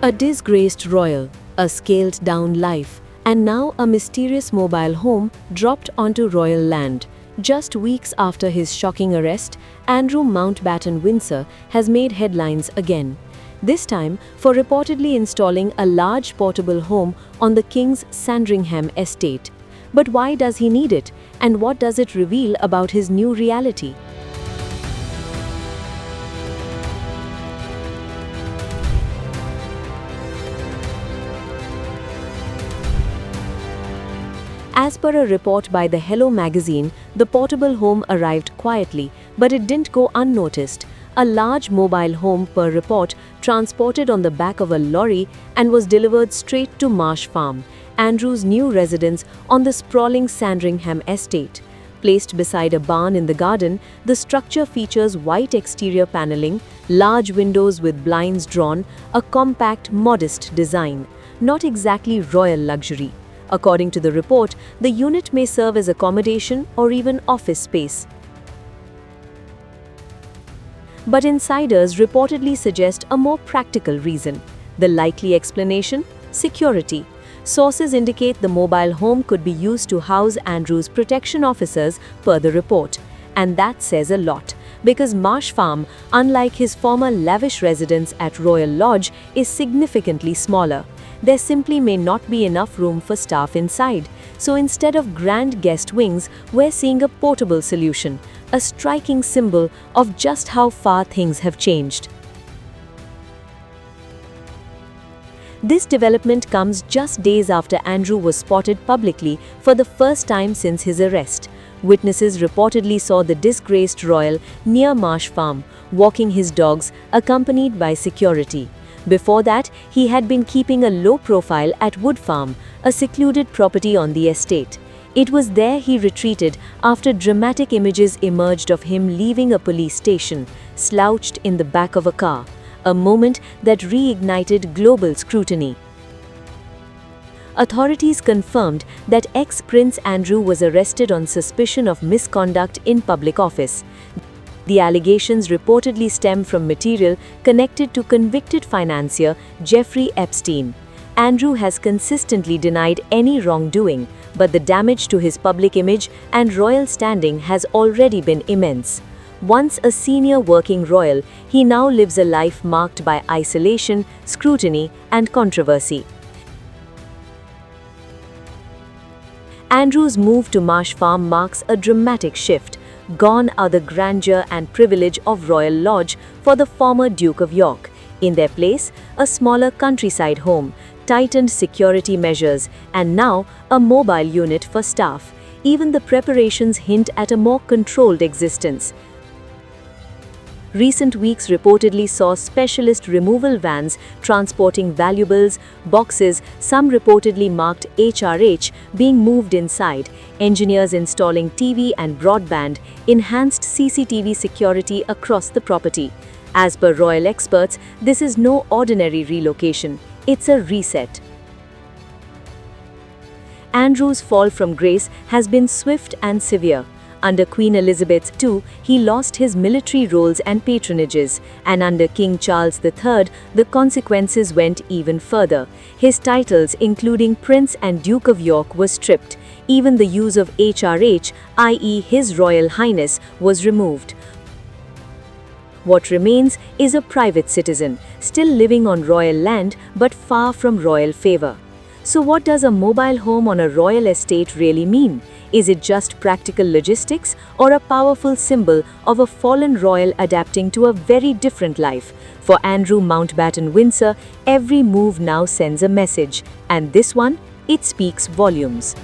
A disgraced royal, a scaled-down life, and now a mysterious mobile home dropped onto royal land. Just weeks after his shocking arrest, Andrew Mountbatten Windsor has made headlines again. This time for reportedly installing a large portable home on the King's Sandringham estate. But why does he need it, and what does it reveal about his new reality? As per a report by the Hello magazine, the portable home arrived quietly, but it didn't go unnoticed. A large mobile home, per report, transported on the back of a lorry and was delivered straight to Marsh Farm, Andrew's new residence on the sprawling Sandringham estate. Placed beside a barn in the garden, the structure features white exterior paneling, large windows with blinds drawn, a compact, modest design. Not exactly royal luxury. According to the report, the unit may serve as accommodation or even office space. But insiders reportedly suggest a more practical reason. The likely explanation? Security. Sources indicate the mobile home could be used to house Andrew's protection officers, per the report. And that says a lot, because Marsh Farm, unlike his former lavish residence at Royal Lodge, is significantly smaller. There simply may not be enough room for staff inside. So instead of grand guest wings, we're seeing a portable solution, a striking symbol of just how far things have changed. This development comes just days after Andrew was spotted publicly for the first time since his arrest. Witnesses reportedly saw the disgraced royal near Marsh Farm, walking his dogs, accompanied by security. Before that, he had been keeping a low profile at Wood Farm, a secluded property on the estate. It was there he retreated after dramatic images emerged of him leaving a police station, slouched in the back of a car, a moment that reignited global scrutiny. Authorities confirmed that ex-Prince Andrew was arrested on suspicion of misconduct in public office. The allegations reportedly stem from material connected to convicted financier Jeffrey Epstein. Andrew has consistently denied any wrongdoing, but the damage to his public image and royal standing has already been immense. Once a senior working royal, he now lives a life marked by isolation, scrutiny, and controversy. Andrew's move to Marsh Farm marks a dramatic shift. Gone are the grandeur and privilege of Royal Lodge for the former Duke of York. In their place, a smaller countryside home, tightened security measures, and now a mobile unit for staff. Even the preparations hint at a more controlled existence. Recent weeks reportedly saw specialist removal vans transporting valuables, boxes, some reportedly marked HRH, being moved inside, engineers installing TV and broadband, enhanced CCTV security across the property. As per royal experts, this is no ordinary relocation, it's a reset. Andrew's fall from grace has been swift and severe. Under Queen Elizabeth II, he lost his military roles and patronages, and under King Charles III, the consequences went even further. His titles, including Prince and Duke of York, were stripped. Even the use of HRH, i.e. His Royal Highness, was removed. What remains is a private citizen, still living on royal land but far from royal favor. So what does a mobile home on a royal estate really mean? Is it just practical logistics or a powerful symbol of a fallen royal adapting to a very different life? For Andrew Mountbatten Windsor, every move now sends a message, and this one, it speaks volumes.